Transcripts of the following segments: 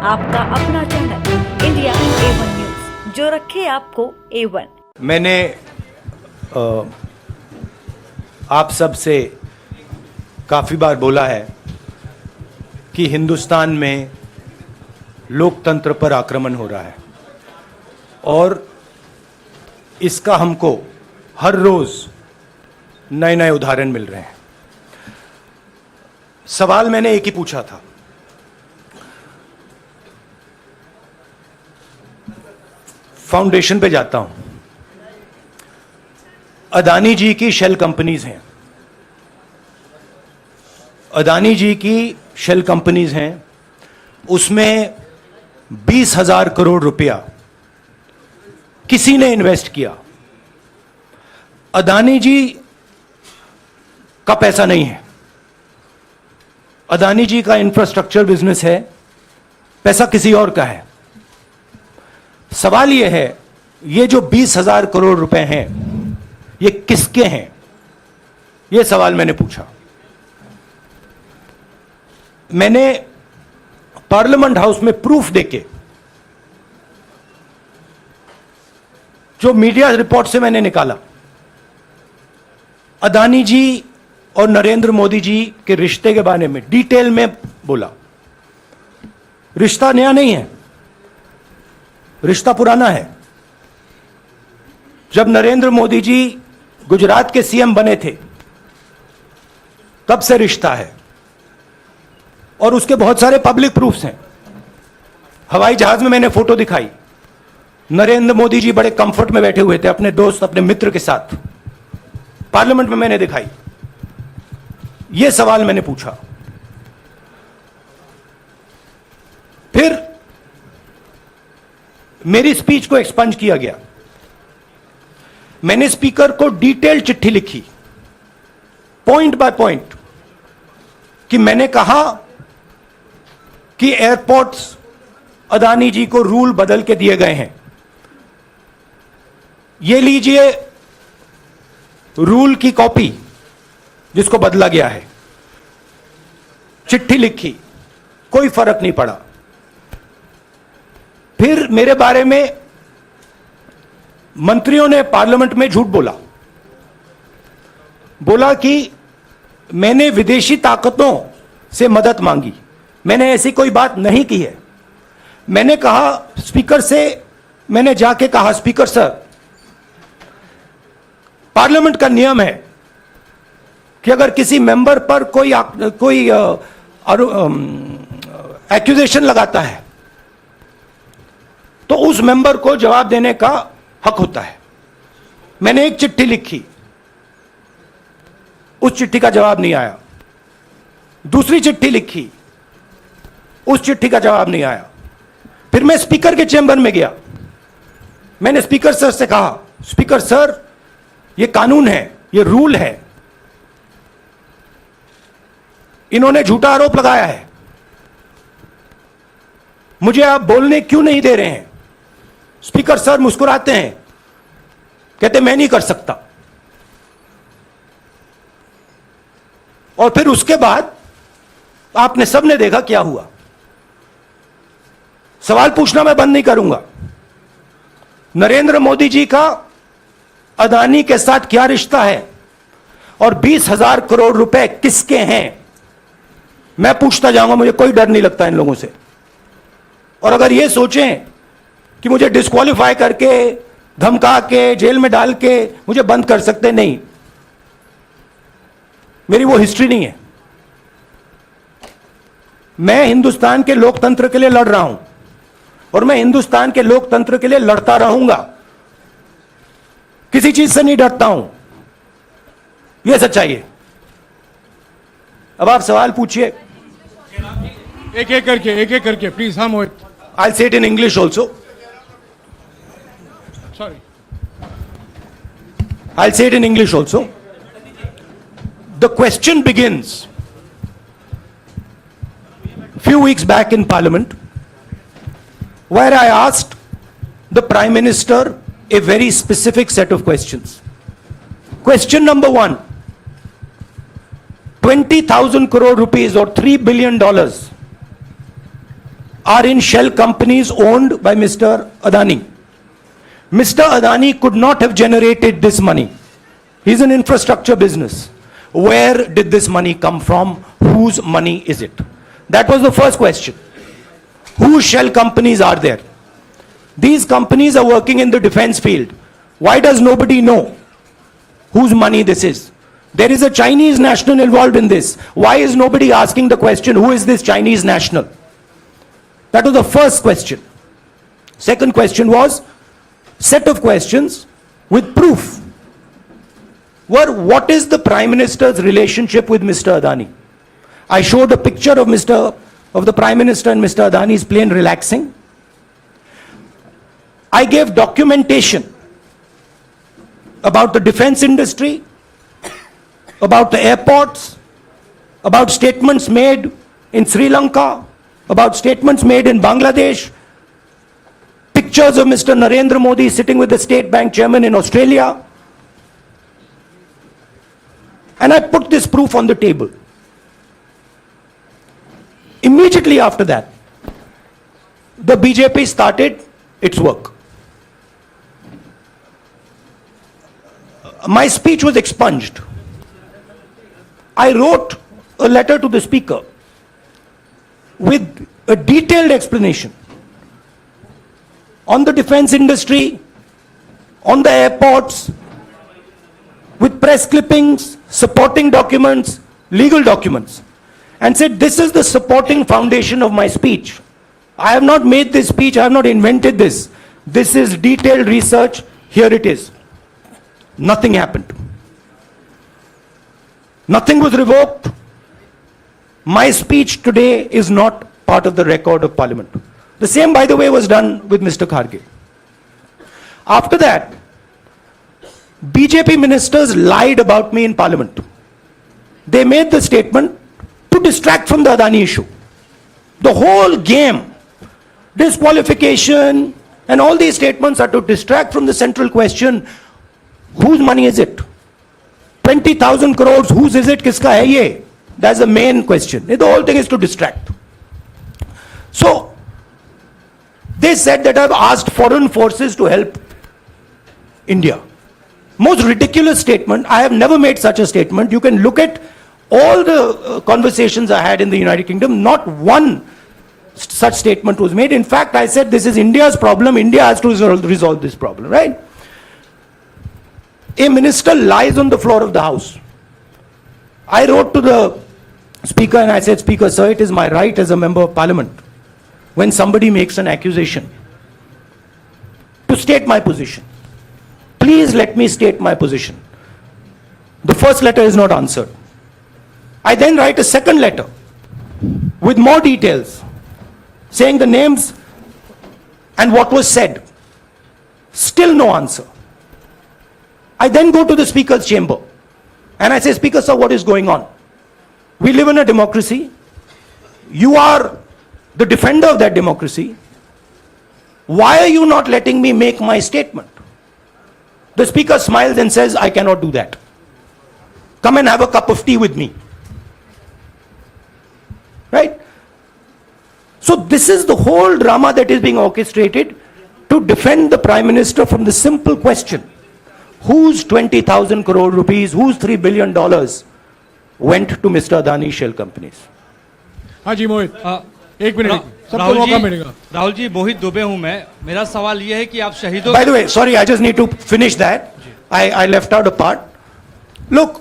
आपका अपना channel India A1 news, जो रखे आपको A1। मैंने आप सब से काफ़ी बार बोला है कि हिंदुस्तान में लोकतंत्र पर आक्रमण हो रहा है और इसका हमको हर रोज़ नए नए उदाहरण मिल रहे हैं। सवाल मैंने एक ही पूछा था, फाउंडेशन पे जाता हूं, अदानी जी की शेल कंपनीज हैं, अदानी जी की शेल कंपनीज हैं, उसमें 20,000 करोड़ रुपया किसी ने इन्वेस्ट किया। अदानी जी का पैसा नहीं है, अदानी जी का इंफ्रास्ट्रक्चर बिजनेस है, पैसा किसी और का है। सवाल यह है, ये जो 20,000 करोड़ रुपए हैं, ये किसके हैं? यह सवाल मैंने पूछा। मैंने पार्लियामेंट हाउस में प्रूफ देके, जो मीडिया रिपोर्ट से मैंने निकाला, अदानी जी और नरेंद्र मोदी जी के रिश्ते के बारे में डिटेल में बोला। रिश्ता नया नहीं है, रिश्ता पुराना है। जब नरेंद्र मोदी जी गुजरात के सीएम बने थे, तब से रिश्ता है और उसके बहुत सारे पब्लिक प्रूफ्स हैं। हवाई जहाज में मैंने फोटो दिखाई, नरेंद्र मोदी जी बड़े कंफर्ट में बैठे हुए थे अपने दोस्त, अपने मित्र के साथ। पार्लियामेंट में मैंने दिखाई। यह सवाल मैंने पूछा। फिर मेरी स्पीच को एक्सपंज किया गया। मैंने स्पीकर को डिटेल चिट्ठी लिखी, पॉइंट बाय पॉइंट, कि मैंने कहा कि एयरपोर्ट्स अदानी जी को रूल बदल के दिए गए हैं। ये लीजिए रूल की कॉपी जिसको बदला गया है। चिट्ठी लिखी, कोई फर्क नहीं पड़ा। फिर मेरे बारे में मंत्रियों ने पार्लियामेंट में झूठ बोला कि मैंने विदेशी ताकतों से मदद मांगी। मैंने ऐसी कोई बात नहीं की है। मैंने कहा स्पीकर से, मैंने जाके कहा, स्पीकर सर, पार्लियामेंट का नियम है कि अगर किसी मेंबर पर कोई एक्यूजेशन लगाता है तो उस मेंबर को जवाब देने का हक होता है। मैंने एक चिट्ठी लिखी, उस चिट्ठी का जवाब नहीं आया। दूसरी चिट्ठी लिखी, उस चिट्ठी का जवाब नहीं आया। फिर मैं स्पीकर के चेंबर में गया। मैंने स्पीकर सर से कहा, स्पीकर सर, यह कानून है, यह रूल है, इन्होंने झूठा आरोप लगाया है, मुझे आप बोलने क्यों नहीं दे रहे हैं? स्पीकर सर मुस्कुराते हैं, कहते मैं नहीं कर सकता। और फिर उसके बाद आपने सबने देखा क्या हुआ। सवाल पूछना मैं बंद नहीं करूंगा। नरेंद्र मोदी जी का अदानी के साथ क्या रिश्ता है और 20,000 करोड़ रुपए किसके हैं, मैं पूछता जाऊंगा। मुझे कोई डर नहीं लगता इन लोगों से। और अगर ये सोचें कि मुझे डिस्क्वालीफाई करके, धमका के, जेल में डाल के मुझे बंद कर सकते, नहीं, मेरी वो हिस्ट्री नहीं है। मैं हिंदुस्तान के लोकतंत्र के लिए लड़ रहा हूं और मैं हिंदुस्तान के लोकतंत्र के लिए लड़ता रहूंगा। किसी चीज से नहीं डरता हूं, यह सच्चाई है। अब आप सवाल पूछिए। एक एक करके प्लीज। हाँ मोहित, I'll say it in English also. Sorry. I'll say it in English also. The question begins few weeks back in Parliament, where I asked the Prime Minister a very specific set of questions. Question number 1, 20,000 crore rupees or $3 billion are in shell companies owned by Mr. Adani. Mr. Adani could not have generated this money. He's an infrastructure business. Where did this money come from? Whose money is it? That was the first question. Whose shell companies are there? These companies are working in the defense field. Why does nobody know whose money this is? There is a Chinese national involved in this. Why is nobody asking the question, who is this Chinese national? That was the first question. Second question was, set of questions with proof. What is the Prime Minister's relationship with Mr. Adani? I showed a picture of the Prime Minister and Mr. Adani's plane relaxing. I gave documentation about the defense industry, about the airports, about statements made in Sri Lanka, about statements made in Bangladesh, pictures of Mr. Narendra Modi sitting with the State Bank chairman in Australia. And I put this proof on the table. Immediately after that, the BJP started its work. My speech was expunged. I wrote a letter to the Speaker with a detailed explanation on the defense industry, on the airports, with press clippings, supporting documents, legal documents, and said, this is the supporting foundation of my speech. I have not made this speech, I have not invented this. This is detailed research, here it is. Nothing happened. Nothing was revoked. My speech today is not part of the record of Parliament. The same, by the way, was done with Mr. Kharge. After that, BJP ministers lied about me in Parliament. They made the statement to distract from the Adani issue. The whole game, disqualification, and all these statements are to distract from the central question, whose money is it? 20,000 crores, whose is it? Kiska hai ye? That's the main question. The whole thing is to distract. So, they said that I've asked foreign forces to help India. Most ridiculous statement. I have never made such a statement. You can look at all the conversations I had in the United Kingdom. Not one such statement was made. In fact, I said this is India's problem. India has to resolve this problem, right? A minister lies on the floor of the House. I wrote to the Speaker and I said, Speaker, sir, it is my right as a member of Parliament, when somebody makes an accusation, to state my position. Please let me state my position. The first letter is not answered. I then write a second letter with more details, saying the names and what was said. Still no answer. I then go to the Speaker's chamber and I say, Speaker, sir, what is going on? We live in a democracy. You are the defender of that democracy. Why are you not letting me make my statement? The Speaker smiles and says, I cannot do that. Come and have a cup of tea with me. Right? So this is the whole drama that is being orchestrated to defend the Prime Minister from the simple question, whose 20,000 crore rupees, whose $3 billion went to Mr. Adani shell companies? हाँ जी मोहित एक minute सबको राहुल मौका जी, मिलेगा राहुल जी, मोहित दुबे हूं मैं. मेरा सवाल यह है कि आप शहीदों By the way, sorry, I just need to finish that. I left out a part. Look,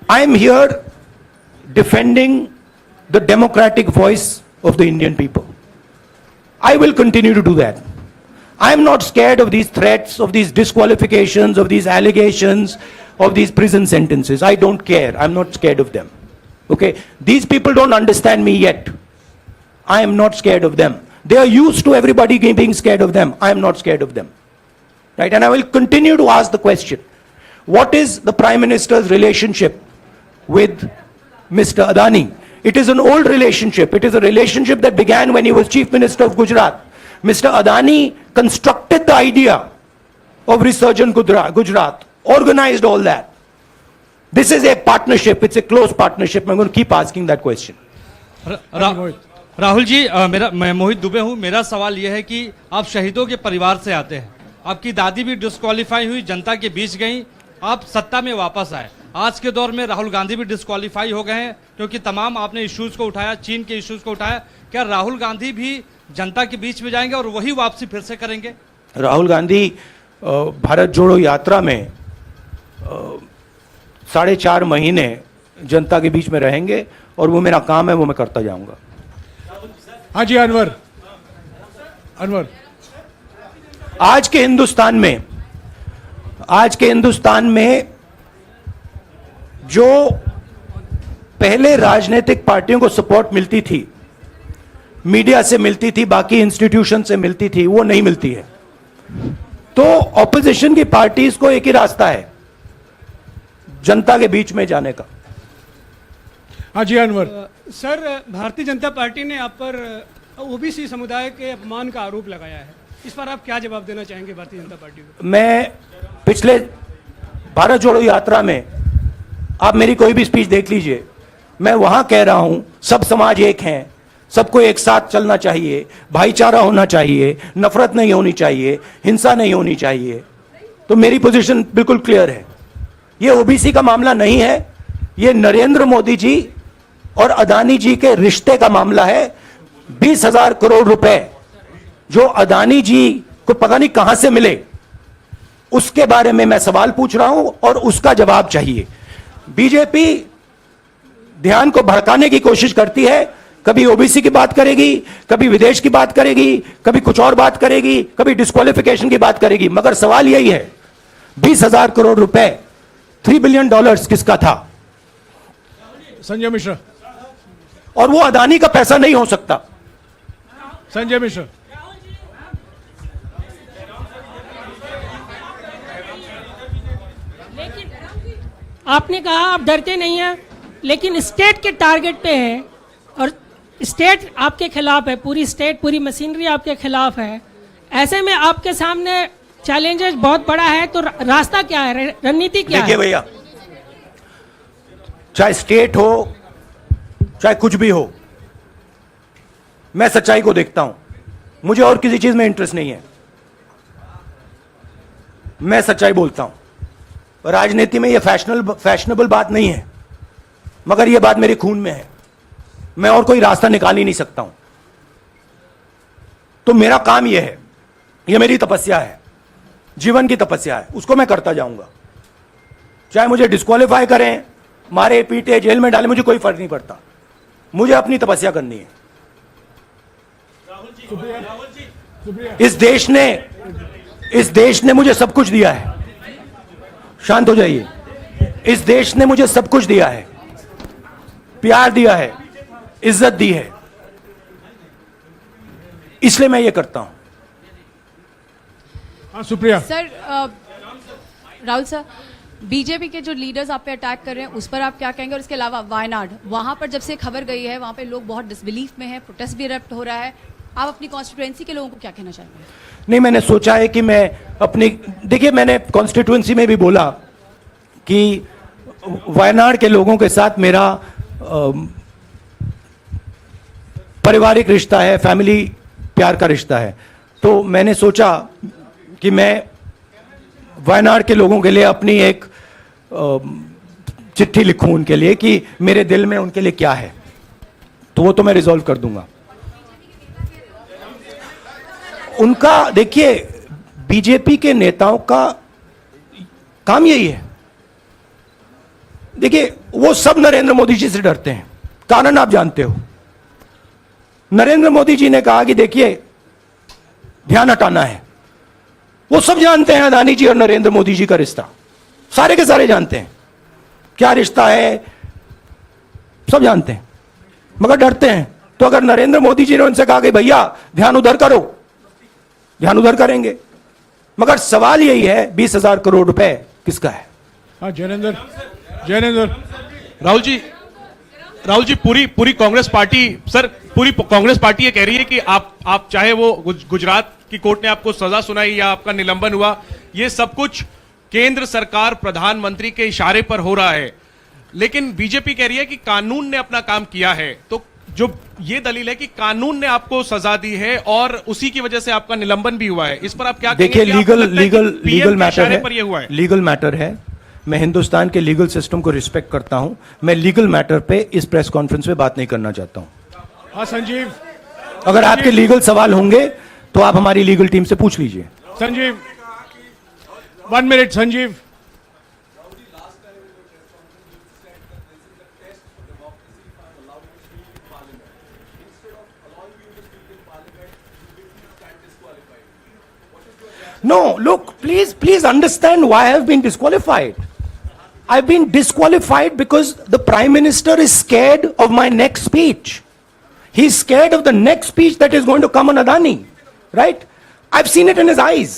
I'm here defending the democratic voice of the Indian people. I will continue to do that. I'm not scared of these threats, of these disqualifications, of these allegations, of these prison sentences. I don't care. I'm not scared of them. Okay? These people don't understand me yet. I am not scared of them. They are used to everybody being scared of them. I am not scared of them. Right? And I will continue to ask the question, what is the Prime Minister's relationship with Mr. Adani? It is an old relationship. It is a relationship that began when he was Chief Minister of Gujarat. Mr. Adani constructed the idea of Resurgent Gujarat, organized all that. This is a partnership. It's a close partnership. I'm going to keep asking that question. रा- राहुल जी, मैं मोहित दुबे हूं। मेरा सवाल यह है कि आप शहीदों के परिवार से आते हैं। आपकी दादी भी डिस्क्वालीफाई हुई, जनता के बीच गई, आप सत्ता में वापस आए। आज के दौर में राहुल गांधी भी डिस्क्वालीफाई हो गए हैं क्योंकि तमाम आपने इश्यूज को उठाया, चीन के इश्यूज को उठाया। क्या राहुल गांधी भी जनता के बीच में जाएंगे और वही वापसी फिर से करेंगे? राहुल गांधी भारत जोड़ो यात्रा में 4.5 महीने जनता के बीच में रहेंगे और वो मेरा काम है, वो मैं करता जाऊंगा। हाँ जी, अनवर अनवर। आज के हिंदुस्तान में जो पहले राजनीतिक पार्टियों को सपोर्ट मिलती थी, मीडिया से मिलती थी, बाकी इंस्टीट्यूशन से मिलती थी, वो नहीं मिलती है। तो ऑपोजिशन की पार्टीज को एक ही रास्ता है, जनता के बीच में जाने का। हाँ जी, अनवर। सर, भारतीय जनता पार्टी ने आप पर ओबीसी समुदाय के अपमान का आरोप लगाया है। इस पर आप क्या जवाब देना चाहेंगे भारतीय जनता पार्टी को? मैं पिछले भारत जोड़ो यात्रा में, आप मेरी कोई भी स्पीच देख लीजिए, मैं वहां कह रहा हूं सब समाज एक हैं, सबको एक साथ चलना चाहिए, भाईचारा होना चाहिए, नफरत नहीं होनी चाहिए, हिंसा नहीं होनी चाहिए। तो मेरी पोजीशन बिल्कुल क्लियर है। ये ओबीसी का मामला नहीं है, ये नरेंद्र मोदी जी और अदानी जी के रिश्ते का मामला है। 20,000 करोड़ रुपए जो अदानी जी को पता नहीं कहां से मिले, उसके बारे में मैं सवाल पूछ रहा हूं और उसका जवाब चाहिए। बीजेपी ध्यान को भड़काने की कोशिश करती है, कभी ओबीसी की बात करेगी, कभी विदेश की बात करेगी, कभी कुछ और बात करेगी, कभी डिस्क्वालिफिकेशन की बात करेगी, मगर सवाल यही है 20,000 करोड़ रुपए, $3 बिलियन किसका था? संजय मिश्रा। और वो अदानी का पैसा नहीं हो सकता। संजय मिश्रा। आपने कहा आप डरते नहीं हैं, लेकिन स्टेट के टारगेट पे है और स्टेट आपके खिलाफ है, पूरी स्टेट, पूरी मशीनरी आपके खिलाफ है। ऐसे में आपके सामने चैलेंजेस बहुत बड़ा है, तो रास्ता क्या है, रणनीति क्या है? देखिए भैया, चाहे स्टेट हो, चाहे कुछ भी हो, मैं सच्चाई को देखता हूं। मुझे और किसी चीज में इंटरेस्ट नहीं है, मैं सच्चाई बोलता हूं। राजनीति में यह फैशनेबल बात नहीं है, मगर यह बात मेरे खून में है। मैं और कोई रास्ता निकाल ही नहीं सकता हूं। तो मेरा काम यह है, यह मेरी तपस्या है, जीवन की तपस्या है, उसको मैं करता जाऊंगा। चाहे मुझे डिस्क्वालीफाई करें, मारे पीटे, जेल में डाले, मुझे कोई फर्क नहीं पड़ता। मुझे अपनी तपस्या करनी है। इस देश ने मुझे सब कुछ दिया है। शांत हो जाइए। इस देश ने मुझे सब कुछ दिया है, प्यार दिया है, इज्जत दी है, इसलिए मैं ये करता हूं। हाँ, Supriya. Sir, Rahul sir, BJP के जो लीडर्स आप पे अटैक कर रहे हैं उस पर आप क्या कहेंगे? और इसके अलावा वायनाड, वहां पर जब से खबर गई है, वहां पे लोग बहुत डिसबिलीफ में हैं, प्रोटेस्ट भी इरप्ट हो रहा है। आप अपनी कॉन्स्टिट्यूएंसी के लोगों को क्या कहना चाहेंगे? नहीं, मैंने सोचा है कि मैं अपनी, देखिए मैंने कॉन्स्टिट्यूएंसी में भी बोला कि वायनाड के लोगों के साथ मेरा पारिवारिक रिश्ता है, फैमिली प्यार का रिश्ता है। तो मैंने सोचा कि मैं वायनाड के लोगों के लिए अपनी एक चिट्ठी लिखूं उनके लिए कि मेरे दिल में उनके लिए क्या है। तो वो तो मैं रिजॉल्व कर दूंगा। उनका, देखिए, बीजेपी के नेताओं का काम यही है। देखिए, वो सब नरेंद्र मोदी जी से डरते हैं, कारण आप जानते हो। नरेंद्र मोदी जी ने कहा कि देखिए ध्यान हटाना है। वो सब जानते हैं अदानी जी और नरेंद्र मोदी जी का रिश्ता, सारे के सारे जानते हैं क्या रिश्ता है, सब जानते हैं, मगर डरते हैं। तो अगर नरेंद्र मोदी जी ने उनसे कहा कि भैया ध्यान उधर करो, ध्यान उधर करेंगे। मगर सवाल यही है 20,000 करोड़ रुपए किसका है? हाँ, जैनेंद्र। राहुल जी, पूरी कांग्रेस पार्टी, सर, पूरी कांग्रेस पार्टी ये कह रही है कि आप चाहे वो गुजरात की कोर्ट ने आपको सजा सुनाई या आपका निलंबन हुआ, ये सब कुछ केंद्र सरकार, प्रधानमंत्री के इशारे पर हो रहा है। लेकिन बीजेपी कह रही है कि कानून ने अपना काम किया है। तो जो ये दलील है कि कानून ने आपको सजा दी है और उसी की वजह से आपका निलंबन भी हुआ है, इस पर आप क्या देखिए, कहेंगे कि आपको लगता है कि लीगल PM के मैटर इशारे है, पर ये हुआ है? लीगल मैटर है। मैं हिंदुस्तान के लीगल सिस्टम को रिस्पेक्ट करता हूं। मैं लीगल मैटर पे इस प्रेस कॉन्फ्रेंस में बात नहीं करना चाहता हूं। हाँ संजीव, अगर आपके लीगल सवाल होंगे तो आप हमारी लीगल टीम से पूछ लीजिए। Sanjeev 1 minute Sanjeev. No, look, please understand why I have been disqualified. I've been disqualified because the Prime Minister is scared of my next speech. He's scared of the next speech that is going to come on Adani, right? I've seen it in his eyes.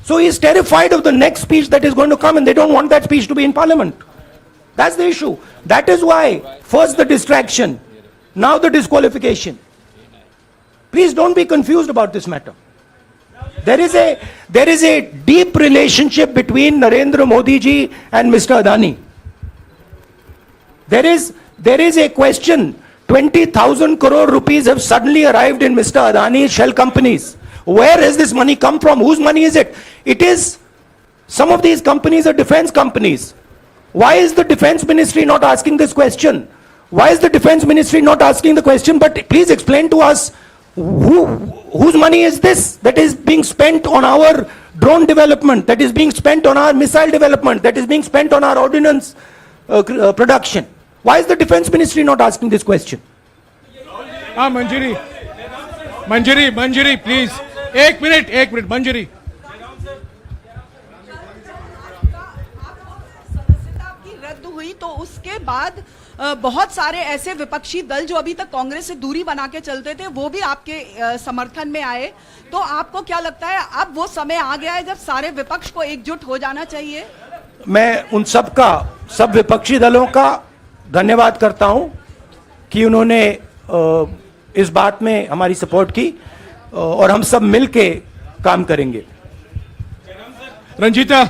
So he's terrified of the next speech that is going to come, and they don't want that speech to be in Parliament. That's the issue. That is why, first the distraction, now the disqualification. Please don't be confused about this matter. There is a deep relationship between Narendra Modi ji and Mr. Adani. There is a question. 20,000 crore rupees have suddenly arrived in Mr. Adani's shell companies. Where has this money come from? Whose money is it? It is, some of these companies are defense companies. Why is the defense ministry not asking this question? Why is the defense ministry not asking the question? But please explain to us, whose money is this that is being spent on our drone development, that is being spent on our missile development, that is being spent on our ordnance production? Why is the defense ministry not asking this question? हाँ मंजरी please, एक minute मंजरी। सदस्यता की रद्द हुई तो उसके बाद बहुत सारे ऐसे विपक्षी दल जो अभी तक कांग्रेस से दूरी बना के चलते थे वो भी आपके समर्थन में आए। तो आपको क्या लगता है अब वो समय आ गया है जब सारे विपक्ष को एकजुट हो जाना चाहिए? मैं उन सब विपक्षी दलों का धन्यवाद करता हूं कि उन्होंने इस बात में हमारी सपोर्ट की और हम सब मिलके काम करेंगे। रंजीता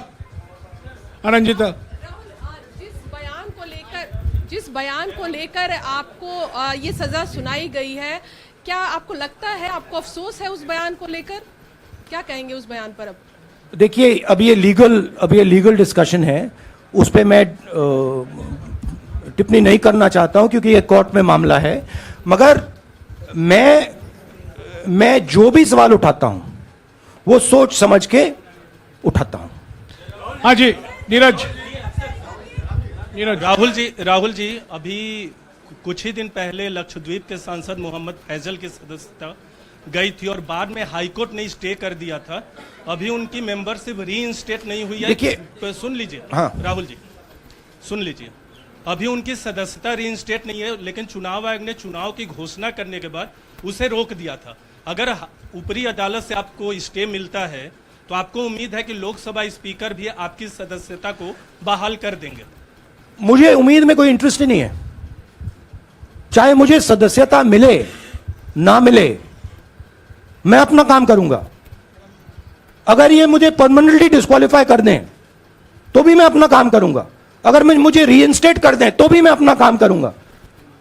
जिस बयान को लेकर आपको ये सजा सुनाई गई है, क्या आपको लगता है, आपको अफसोस है उस बयान को लेकर? क्या कहेंगे उस बयान पर? अब देखिए, अब ये लीगल डिस्कशन है, उस पे मैं टिप्पणी नहीं करना चाहता हूं क्योंकि ये कोर्ट में मामला है। मगर मैं जो भी सवाल उठाता हूं वो सोच समझ के उठाता हूं। हाँ जी, नीरज। राहुल जी, अभी कुछ ही दिन पहले लक्षद्वीप के सांसद मोहम्मद फैजल की सदस्यता गई थी और बाद में हाईकोर्ट ने स्टे कर दिया था। अभी उनकी मेंबरशिप रीइंस्टेट नहीं हुई है। देखिए, सुन लीजिए। हाँ। राहुल जी सुन लीजिए, अभी उनकी सदस्यता रीइंस्टेट नहीं है, लेकिन चुनाव आयोग ने चुनाव की घोषणा करने के बाद उसे रोक दिया था। अगर ऊपरी अदालत से आपको स्टे मिलता है तो आपको उम्मीद है कि लोकसभा स्पीकर भी आपकी सदस्यता को बहाल कर देंगे? मुझे उम्मीद में कोई इंटरेस्ट ही नहीं है। चाहे मुझे सदस्यता मिले ना मिले, मैं अपना काम करूंगा। अगर ये मुझे परमानेंटली डिस्क्वालीफाई कर दें तो भी मैं अपना काम करूंगा। अगर मुझे रीइंस्टेट कर दें तो भी मैं अपना काम करूंगा।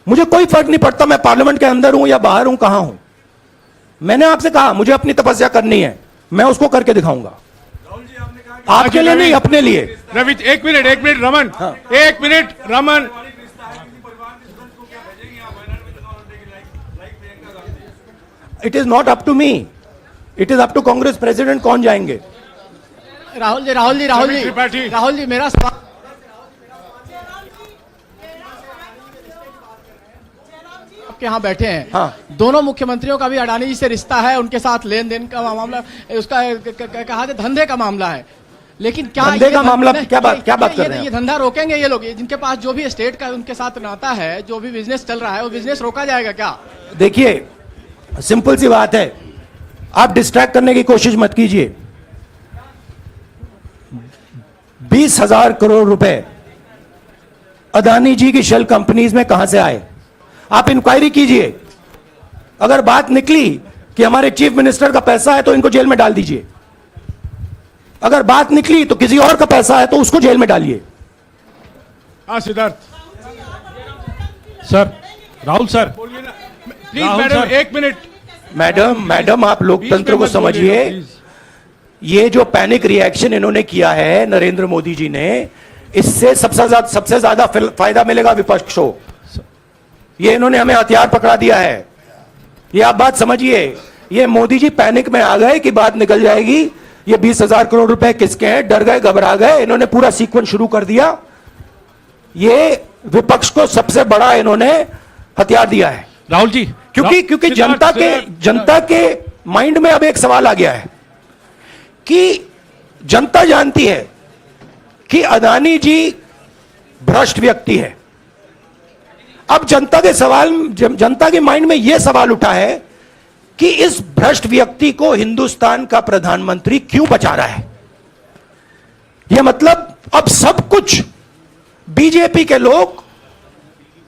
मुझे कोई फर्क नहीं पड़ता मैं पार्लियामेंट के अंदर हूं या बाहर हूं, कहां हूं। मैंने आपसे कहा मुझे अपनी तपस्या करनी है, मैं उसको करके दिखाऊंगा। आपके लिए नहीं, अपने लिए। रवि, एक मिनट रमन। हाँ। एक minute Raman. It is not up to me, it is up to Congress president कौन जाएंगे। राहुल जी मेरा सवाल आपके यहाँ बैठे हैं। हाँ। दोनों मुख्यमंत्रियों का भी अडानी जी से रिश्ता है, उनके साथ लेन देन का मामला, उसका कहा धंधे का मामला है। लेकिन क्या धंधे का मामला क्या बात कर रहे हैं? ये धंधा रोकेंगे ये लोग? जिनके पास जो भी स्टेट का उनके साथ नाता है, जो भी बिजनेस चल रहा है, वो बिजनेस रोका जाएगा क्या? देखिए, सिंपल सी बात है, आप डिस्ट्रैक्ट करने की कोशिश मत कीजिए। 20,000 करोड़ रुपए अदानी जी की शेल कंपनीज में कहां से आए? आप इंक्वायरी कीजिए। अगर बात निकली कि हमारे चीफ मिनिस्टर का पैसा है तो इनको जेल में डाल दीजिए। अगर बात निकली तो किसी और का पैसा है तो उसको जेल में डालिए। हाँ Siddharth sir. Rahul sir, please Rahul madam sir. 1 minute. Madam आप लोकतंत्र को बीच में मत समझिए। बोलिएगा, प्लीज। ये जो पैनिक रिएक्शन इन्होंने किया है नरेंद्र मोदी जी ने, इससे सबसे ज्यादा फायदा मिलेगा विपक्ष को। ये इन्होंने हमें हथियार पकड़ा दिया है। ये आप बात समझिए। ये मोदी जी पैनिक में आ गए कि बात निकल जाएगी, ये 20,000 करोड़ रुपए किसके हैं, डर गए, घबरा गए, इन्होंने पूरा सीक्वेंस शुरू कर दिया। ये विपक्ष को सबसे बड़ा इन्होंने हथियार दिया है। राहुल जी, क्योंकि जनता के माइंड में अब एक सवाल आ गया है कि जनता जानती है कि अदानी जी भ्रष्ट व्यक्ति है। अब जनता के माइंड में यह सवाल उठा है कि इस भ्रष्ट व्यक्ति को हिंदुस्तान का प्रधानमंत्री क्यों बचा रहा है। यह मतलब अब सब कुछ बीजेपी के लोग,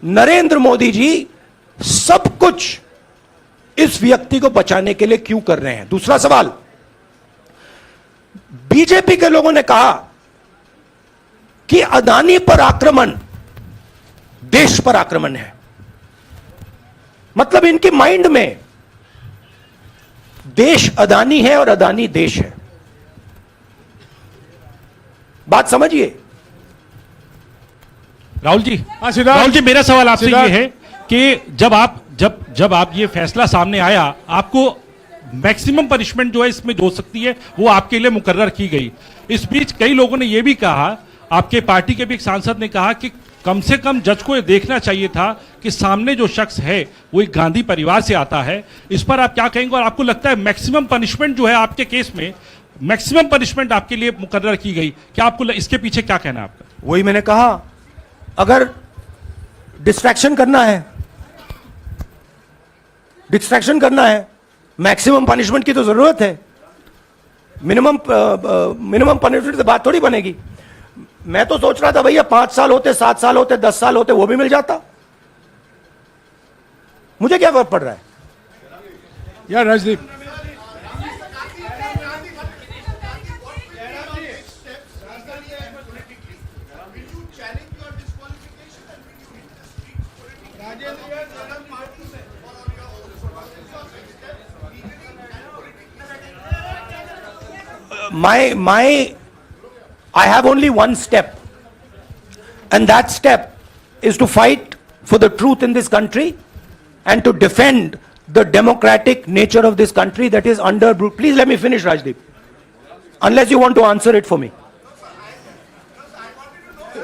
नरेंद्र मोदी जी सब कुछ इस व्यक्ति को बचाने के लिए क्यों कर रहे हैं। दूसरा सवाल, बीजेपी के लोगों ने कहा कि अदानी पर आक्रमण देश पर आक्रमण है। मतलब इनके माइंड में देश अदानी है और अदानी देश है। बात समझिए। राहुल जी, हाँ, सिद्धार्थ। राहुल जी, मेरा सवाल आपसे ये सिद्धार्थ। है कि जब आप ये फैसला सामने आया, आपको मैक्सिमम पनिशमेंट जो है इसमें जो हो सकती है वो आपके लिए मुकर्रर की गई। इस बीच कई लोगों ने ये भी कहा, आपके पार्टी के भी एक सांसद ने कहा कि कम से कम जज को ये देखना चाहिए था कि सामने जो शख्स है वो एक गांधी परिवार से आता है। इस पर आप क्या कहेंगे, और आपको लगता है मैक्सिमम पनिशमेंट जो है आपके केस में, मैक्सिमम पनिशमेंट आपके लिए मुकर्रर की गई, क्या आपको इसके पीछे क्या कहना है आपका? वही मैंने कहा, अगर डिस्ट्रैक्शन करना है, मैक्सिमम पनिशमेंट की तो जरूरत है। मिनिमम पनिशमेंट से बात थोड़ी बनेगी। मैं तो सोच रहा था भैया 5 साल होते, 7 साल होते, 10 साल होते, वो भी मिल जाता। मुझे क्या फर्क पड़ रहा है। यार Rajdeep, I have only one step, and that step is to fight for the truth in this country and to defend the democratic nature of this country that is under. Please let me finish, Rajdeep. Unless you want to answer it for me.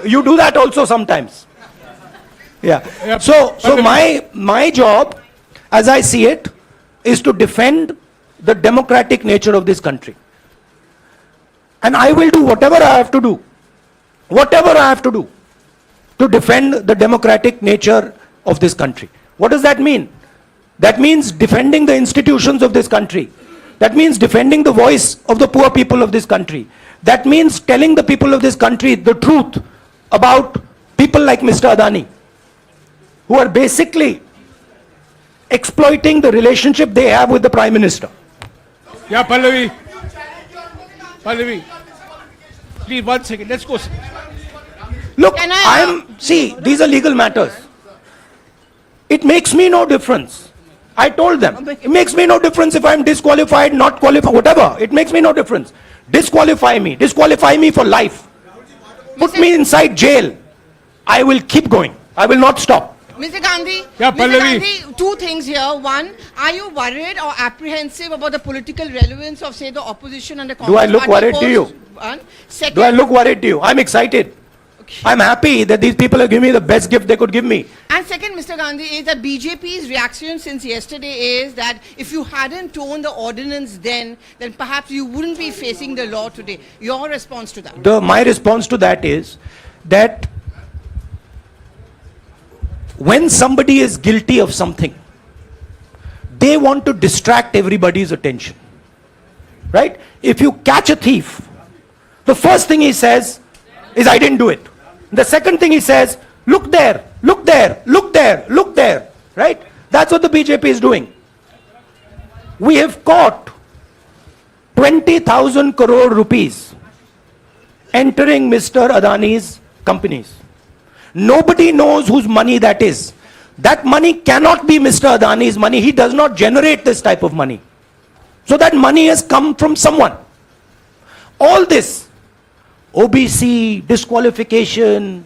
You do that also sometimes. Yeah. So my job, as I see it, is to defend the democratic nature of this country. And I will do whatever I have to do to defend the democratic nature of this country. What does that mean? That means defending the institutions of this country. That means defending the voice of the poor people of this country. That means telling the people of this country the truth about people like Mr. Adani, who are basically exploiting the relationship they have with the Prime Minister. yeah, Pallavi, please 1 second. Let's go. Look, Can I, see, these are legal matters. It makes me no difference. I told them, it makes me no difference if I'm disqualified, not qualified, whatever. It makes me no difference. Disqualify me for life. Put me inside jail. I will keep going. I will not stop. Mr. Gandhi, Yeah, Mr. Pallavi. Gandhi, two things here. One, are you worried or apprehensive about the political relevance of, say, the opposition and the Congress I look party worried to post? you? One. Second, Do I look worried to you? I'm excited. I'm happy that these people have given me the best gift they could give me. And second, Mr. Gandhi, is that BJP's reaction since yesterday is that if you hadn't torn the ordinance then perhaps you wouldn't be facing the law today. Your response to that? My response to that is that when somebody is guilty of something, they want to distract everybody's attention. Right? If you catch a thief, the first thing he says is, I didn't do it. The second thing he says, look there, look there, look there, look there. Right? That's what the BJP is doing. We have caught 20,000 crore rupees entering Mr. Adani's companies. Nobody knows whose money that is. That money cannot be Mr. Adani's money. He does not generate this type of money. So that money has come from someone. All this, OBC, disqualification,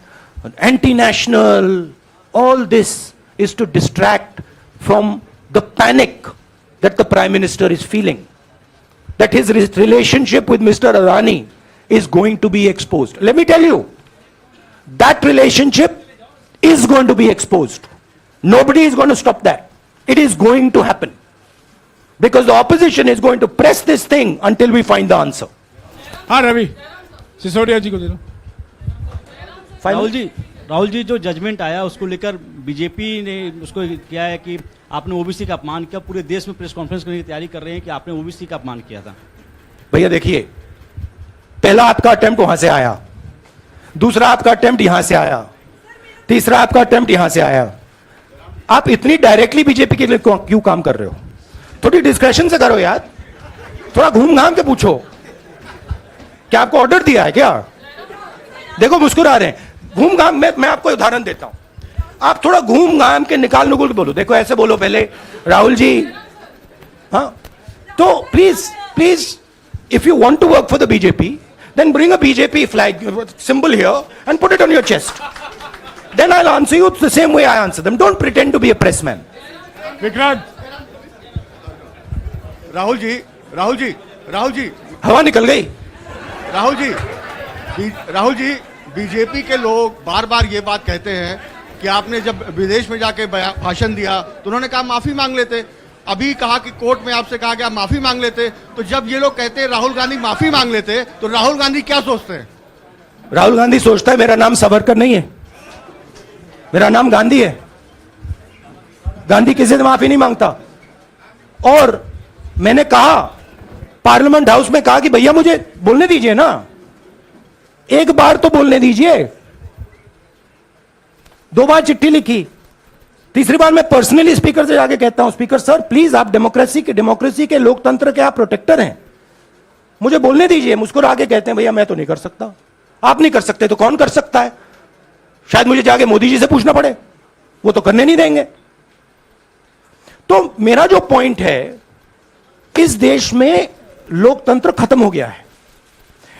anti-national, all this is to distract from the panic that the Prime Minister is feeling. That his relationship with Mr. Adani is going to be exposed. Let me tell you, that relationship is going to be exposed. Nobody is going to stop that. It is going to happen. Because the opposition is going to press this thing until we find the answer. हाँ रवि सिसोदिया जी को दे दो. राहुल जी जो judgement आया उसको लेकर BJP ने उसको किया है कि आपने ओबीसी का अपमान किया. पूरे देश में प्रेस कॉन्फ्रेंस करने की तैयारी कर रहे हैं कि आपने ओबीसी का अपमान किया था. भैया देखिए, पहला आपका अटेम्प्ट वहां से आया, दूसरा आपका अटेम्प्ट यहां से आया, तीसरा आपका अटेम्प्ट यहां से आया. आप इतनी डायरेक्टली बीजेपी के लिए क्यों काम कर रहे हो? थोड़ी डिस्कशन से करो यार, थोड़ा घूम घाम के पूछो. क्या आपको ऑर्डर दिया है क्या? देखो मुस्कुरा रहे हैं. घूम घाम मैं आपको उदाहरण देता हूं. आप थोड़ा घूम घाम के निकाल नुकुल के बोलो. देखो ऐसे बोलो पहले, राहुल जी. हाँ, तो please if you want to work for the BJP, then bring a BJP flag symbol here and put it on your chest. Then I'll answer you the same way I answer them. Don't pretend to be a press man. Vikrant. Rahul ji हवा निकल गई. Rahul ji BJP के लोग बार बार ये बात कहते हैं कि आपने जब विदेश में जाके भाषण दिया तो उन्होंने कहा माफी मांग लेते. अभी कहा कि कोर्ट में आपसे कहा कि आप माफी मांग लेते. तो जब ये लोग कहते हैं राहुल गांधी माफी मांग लेते, तो राहुल गांधी क्या सोचते हैं? राहुल गांधी सोचता है मेरा नाम सावरकर नहीं है, मेरा नाम गांधी है. गांधी किसी से माफी नहीं मांगता. और मैंने कहा, पार्लियामेंट हाउस में कहा कि भैया मुझे बोलने दीजिए ना, एक बार तो बोलने दीजिए. 2 बार चिट्ठी लिखी, तीसरी बार मैं पर्सनली स्पीकर से जाके कहता हूं, स्पीकर सर प्लीज, आप डेमोक्रेसी के लोकतंत्र के आप प्रोटेक्टर हैं, मुझे बोलने दीजिए. मुस्कुरा के कहते हैं भैया मैं तो नहीं कर सकता. आप नहीं कर सकते तो कौन कर सकता है? शायद मुझे जाके मोदी जी से पूछना पड़े, वो तो करने नहीं देंगे. तो मेरा जो पॉइंट है, इस देश में लोकतंत्र खत्म हो गया है.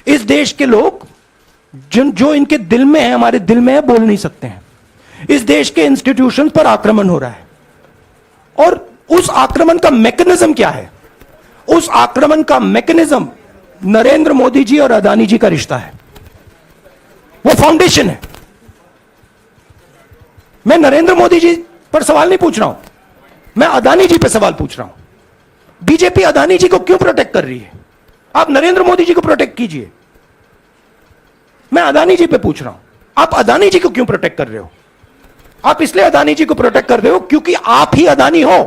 इस देश के लोग जो इनके दिल में है, हमारे दिल में है, बोल नहीं सकते हैं. इस देश के इंस्टीट्यूशन पर आक्रमण हो रहा है. और उस आक्रमण का मैकेनिज्म क्या है? उस आक्रमण का मैकेनिज्म नरेंद्र मोदी जी और अदानी जी का रिश्ता है. वो फाउंडेशन है. मैं नरेंद्र मोदी जी पर सवाल नहीं पूछ रहा हूं, मैं अदानी जी पर सवाल पूछ रहा हूं. बीजेपी अदानी जी को क्यों प्रोटेक्ट कर रही है? आप नरेंद्र मोदी जी को प्रोटेक्ट कीजिए. मैं अदानी जी पे पूछ रहा हूं, आप अदानी जी को क्यों प्रोटेक्ट कर रहे हो? आप इसलिए अदानी जी को प्रोटेक्ट कर रहे हो क्योंकि आप ही अदानी हो.